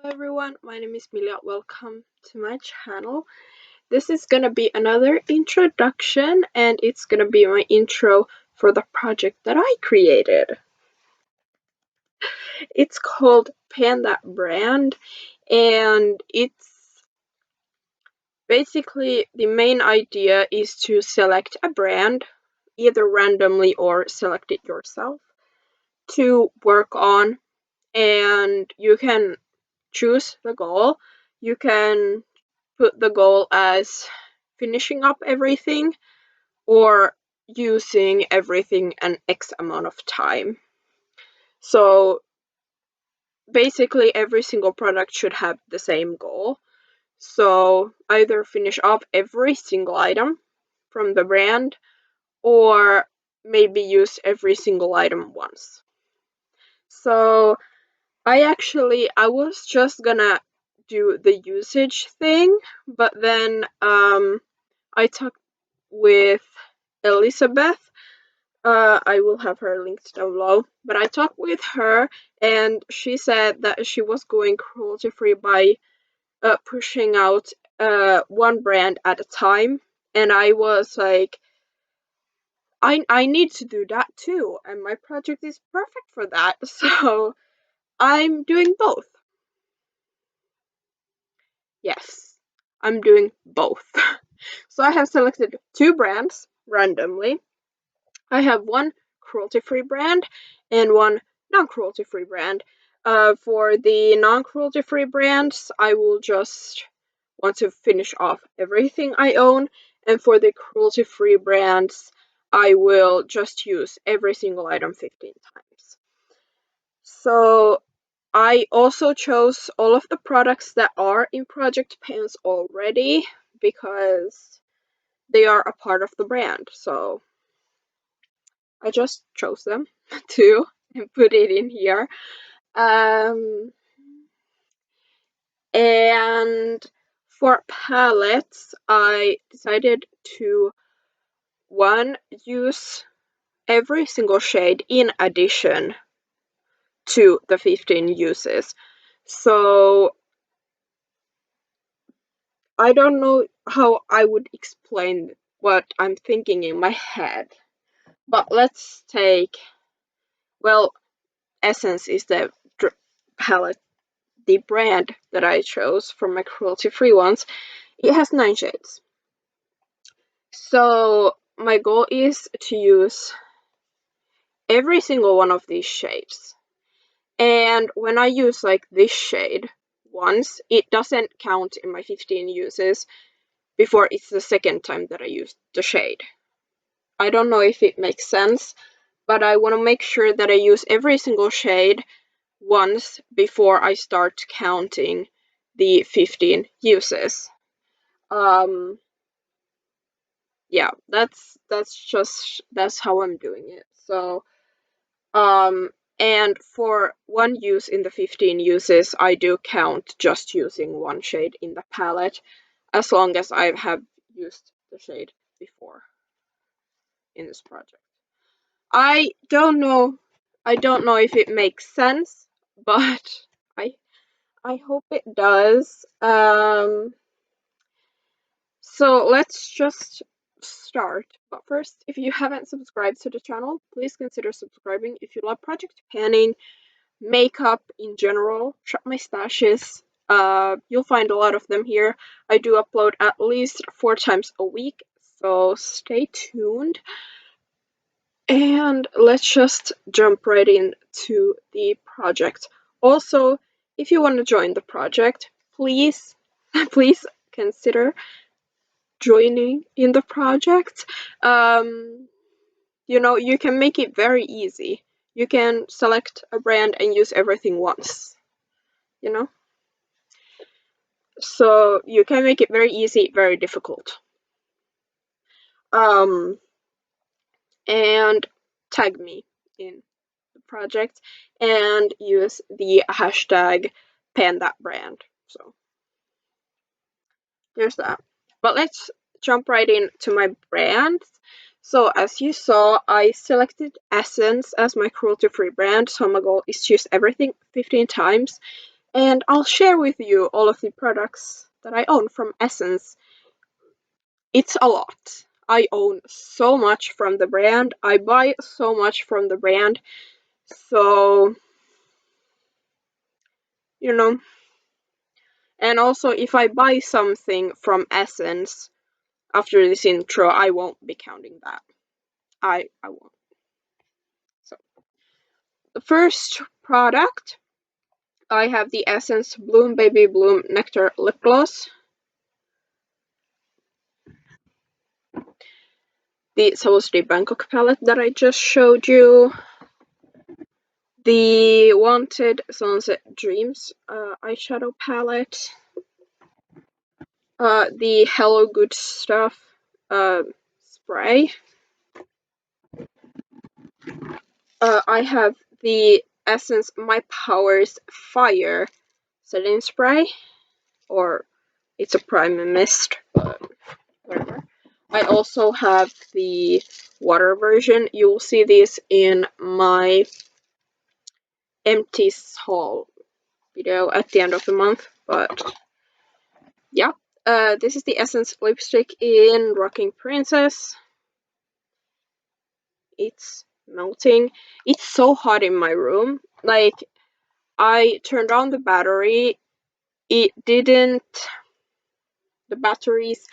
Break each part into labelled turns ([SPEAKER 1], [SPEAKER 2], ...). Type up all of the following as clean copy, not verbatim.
[SPEAKER 1] everyone, my name is Milia. Welcome to my channel. This is gonna be another introduction, and it's gonna be my intro for the project that I created. It's called Panda Brand, and it's basically the main idea is to select a brand, either randomly or select it yourself, to work on, and you can choose the goal. You can put the goal as finishing up everything or using everything an X amount of time. So basically every single product should have the same goal. So either finish up every single item from the brand or maybe use every single item once. So I was just gonna do the usage thing, but then I talked with Elizabeth. I will have her linked down below. But I talked with her, and she said that she was going cruelty free by pushing out one brand at a time. And I was like, I need to do that too, and my project is perfect for that. So I'm doing both. Yes, I'm doing both. So I have selected two brands randomly. I have one cruelty-free brand and one non-cruelty-free brand. For the non-cruelty-free brands, I will just want to finish off everything I own, and for the cruelty-free brands, I will just use every single item 15 times. So I also chose all of the products that are in Project Pants already because they are a part of the brand. So I just chose them too and put it in here. And for palettes, I decided to use every single shade in addition to the 15 uses. So I don't know how I would explain what I'm thinking in my head, but let's take, well, Essence is the palette, the brand that I chose from my cruelty-free ones. It has 9 shades. So my goal is to use every single one of these shades. And when I use like this shade once, it doesn't count in my 15 uses before it's the second time that I use the shade. I don't know if it makes sense, but I want to make sure that I use every single shade once before I start counting the 15 uses. Yeah, that's how I'm doing it. So and for one use in the 15 uses, I do count just using one shade in the palette, as long as I have used the shade before in this project. I don't know if it makes sense, but I hope it does. So let's just start. But first, if you haven't subscribed to the channel, please consider subscribing. If you love project panning, makeup in general, shop my stashes. You'll find a lot of them here. I do upload at least 4 times a week, so stay tuned. And let's just jump right into the project. Also, if you want to join the project, please consider joining in the project. You can make it very easy. You can select a brand and use everything once, So you can make it very easy, very difficult. And tag me in the project and use the hashtag #PanThatBrand. So there's that. But let's jump right into my brands. So as you saw, I selected Essence as my cruelty-free brand. So my goal is to use everything 15 times. And I'll share with you all of the products that I own from Essence. It's a lot. I own so much from the brand. I buy so much from the brand. So, you know. And also, if I buy something from Essence after this intro, I won't be counting that. I won't. So, the first product, I have the Essence Bloom Baby Bloom Nectar Lip Gloss. This was the Bangkok palette that I just showed you. The Wanted Sunset Dreams eyeshadow palette. The Hello Good Stuff spray. I have the Essence My Powers Fire setting spray, or it's a prime mist, but whatever. I also have the water version. You'll see this in my empties haul video at the end of the month, but yeah. This is the Essence lipstick in Rocking Princess. It's melting. It's so hot in my room. Like, I turned on the battery. The batteries,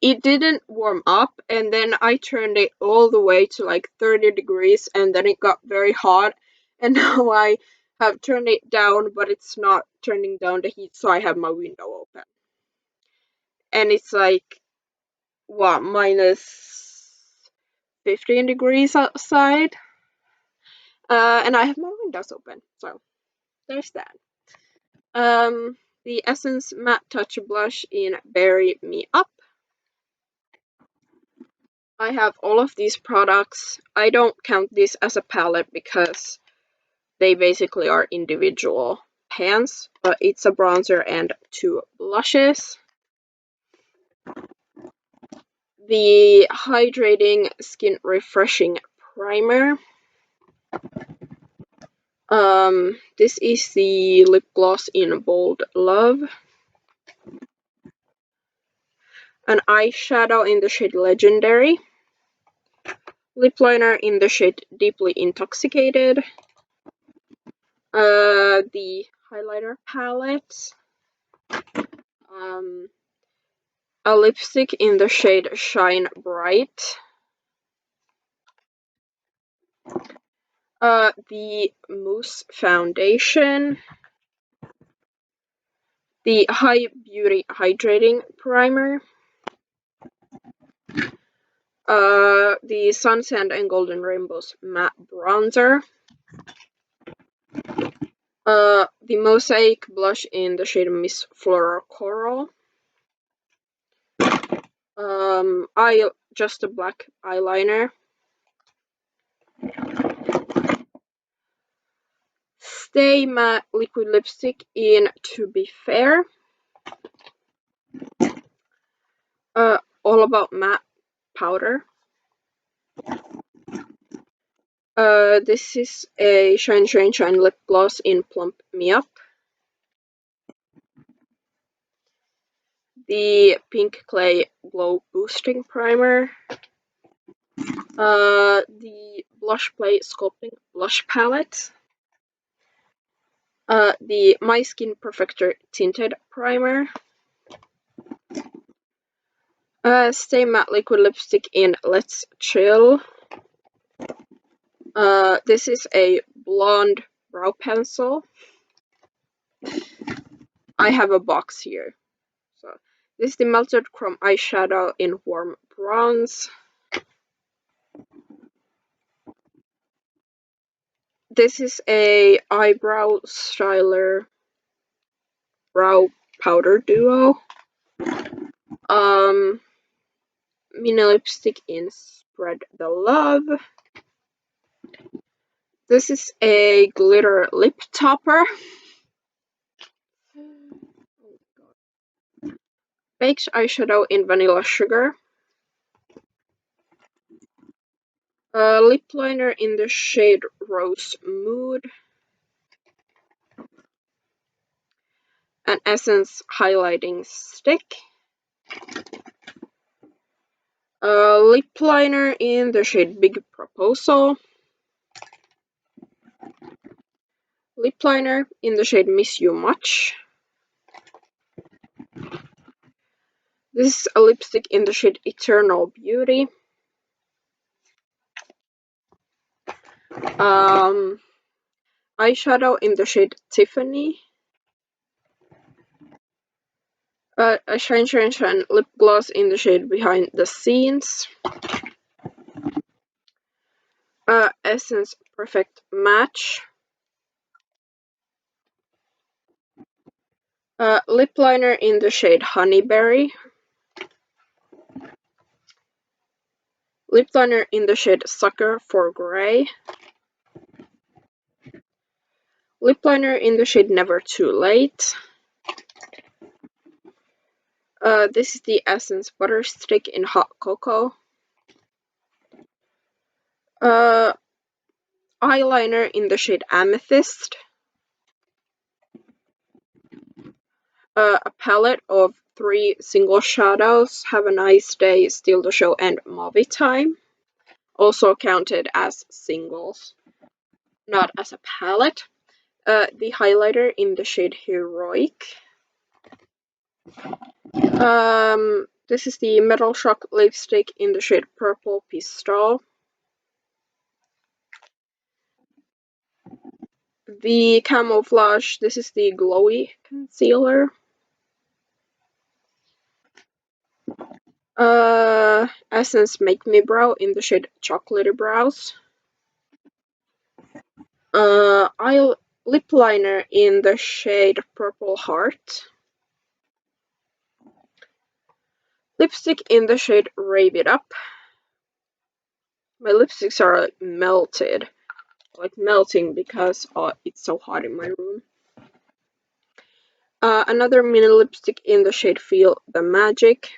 [SPEAKER 1] it didn't warm up, and then I turned it all the way to like 30 degrees, and then it got very hot, and now I have turned it down, but it's not turning down the heat, so I have my window open. And it's like, what, minus 15 degrees outside? And I have my windows open, so there's that. The Essence Matte Touch Blush in Berry Me Up. I have all of these products. I don't count this as a palette because they basically are individual pans, but it's a bronzer and 2 blushes. The Hydrating Skin Refreshing Primer. This is the lip gloss in Bold Love. An eyeshadow in the shade Legendary. Lip liner in the shade Deeply Intoxicated. The highlighter palette. A lipstick in the shade Shine Bright. The Mousse Foundation. The High Beauty Hydrating Primer. The Sunset and Golden Rainbows Matte Bronzer. The Mosaic Blush in the shade Miss Floral Coral. Just a black eyeliner. Stay Matte Liquid Lipstick in To Be Fair. All About Matte Powder. This is a Shine Shine Shine lip gloss in Plump Me Up. The Pink Clay Glow Boosting Primer. The Blush Play Sculpting Blush Palette. The My Skin Perfector Tinted Primer. Stay Matte Liquid Lipstick in Let's Chill. This is a blonde brow pencil. I have a box here. So this is the Melted Chrome eyeshadow in Warm Bronze. This is a eyebrow styler brow powder duo. Mini lipstick in Spread the Love. This is a glitter lip topper. Baked eyeshadow in Vanilla Sugar. Lip liner in the shade Rose Mood. an Essence highlighting stick, a lip liner in the shade Big Proposal, lip liner in the shade Miss You Much. This is a lipstick in the shade Eternal Beauty. Eyeshadow in the shade Tiffany. A Shine Shine Shine lip gloss in the shade Behind the Scenes. Essence Perfect Match. Lip liner in the shade Honeyberry. Lip liner in the shade Sucker for Grey. Lip liner in the shade Never Too Late. This is the Essence Butter Stick in Hot Cocoa. Eyeliner in the shade Amethyst. A palette of 3 single shadows, Have a Nice Day, Steal the Show, and Movie Time. Also counted as singles, not as a palette. The highlighter in the shade Heroic. This is the Metal Shock lipstick in the shade Purple Pistol. The Camouflage, this is the Glowy concealer. Essence Make Me Brow in the shade Chocolatey Brows. Lip liner in the shade Purple Heart. Lipstick in the shade Rave It Up. My lipsticks are like melted, like melting because it's so hot in my room. Another mini lipstick in the shade Feel the Magic.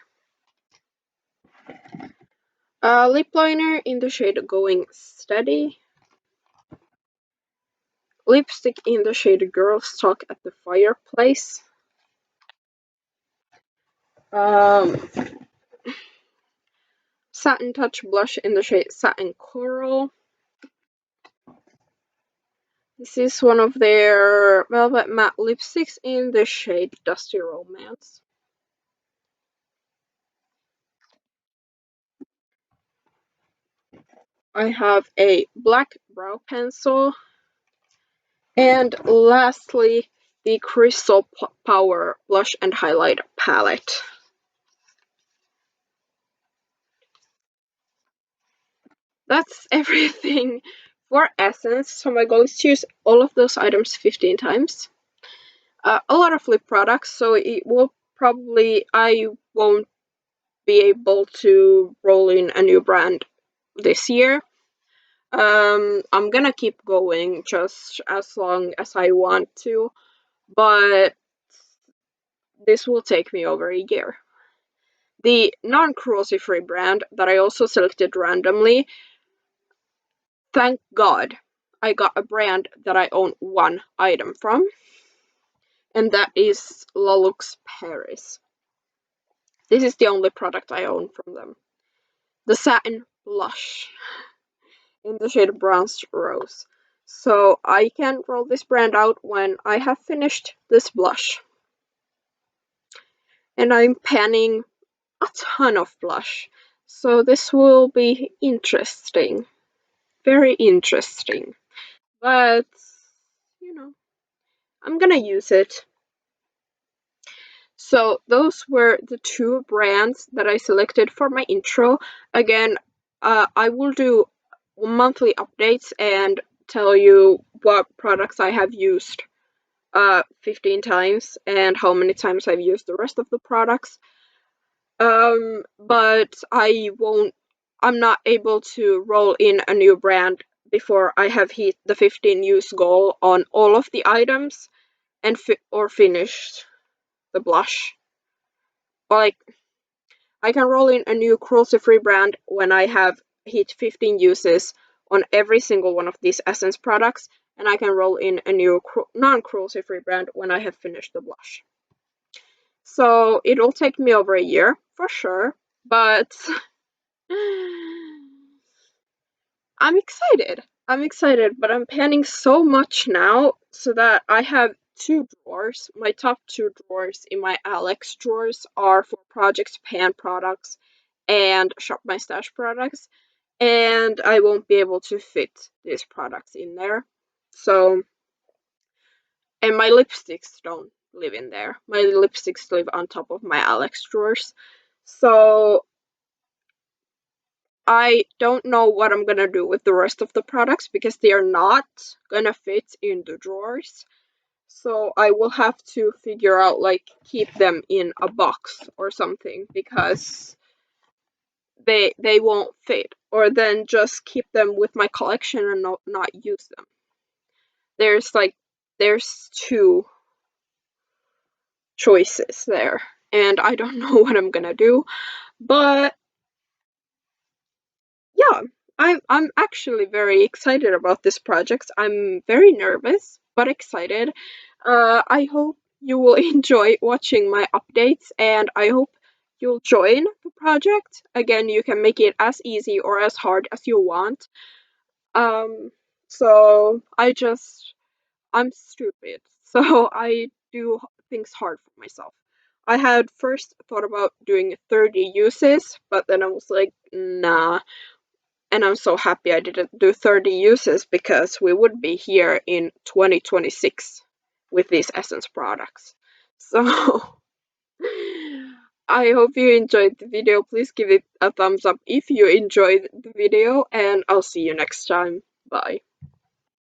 [SPEAKER 1] Lip liner in the shade Going Steady. Lipstick in the shade Girls Talk at the Fireplace. Satin Touch blush in the shade Satin Coral. This is one of their Velvet Matte lipsticks in the shade Dusty Romance. I have a black brow pencil. And lastly, the Crystal Power Blush and Highlight Palette. That's everything for Essence. So my goal is to use all of those items 15 times. A lot of lip products, so it will probably, I won't be able to roll in a new brand this year. I'm gonna keep going just as long as I want to, but this will take me over a year. The non-cruelty free brand that I also selected randomly, thank God I got a brand that I own one item from, and that is La Luxe Paris. This is the only product I own from them. The Satin Blush in the shade Bronze Rose. So I can roll this brand out when I have finished this blush. And I'm panning a ton of blush. So this will be interesting. Very interesting. But, you know, I'm gonna use it. So those were the 2 brands that I selected for my intro. Again, I will do monthly updates and tell you what products I have used 15 times and how many times I've used the rest of the products. But I'm not able to roll in a new brand before I have hit the 15 use goal on all of the items and finished the blush. Like, I can roll in a new cruelty-free brand when I have hit 15 uses on every single one of these Essence products, and I can roll in a new non-cruelty-free brand when I have finished the blush. So it'll take me over a year for sure, but I'm excited. I'm excited, but I'm panning so much now so that I have two drawers. My top two drawers in my Alex drawers are for Project Pan products and Shop My Stash products, and I won't be able to fit these products in there. So, and my lipsticks don't live in there. My lipsticks live on top of my Alex drawers. So, I don't know what I'm gonna do with the rest of the products because they are not gonna fit in the drawers. So I will have to figure out, like, keep them in a box or something because they won't fit, or then just keep them with my collection and not use them. There's two choices there, and I don't know what I'm gonna do, but yeah, I'm actually very excited about this project. I'm very nervous but excited. I hope you will enjoy watching my updates, and I hope you'll join the project. Again, you can make it as easy or as hard as you want. Um, so I'm stupid, so I do things hard for myself. I had first thought about doing 30 uses, but then I was like, nah, and I'm so happy I didn't do 30 uses because we would be here in 2026 with these Essence products. So I hope you enjoyed the video. Please give it a thumbs up if you enjoyed the video, and I'll see you next time. Bye.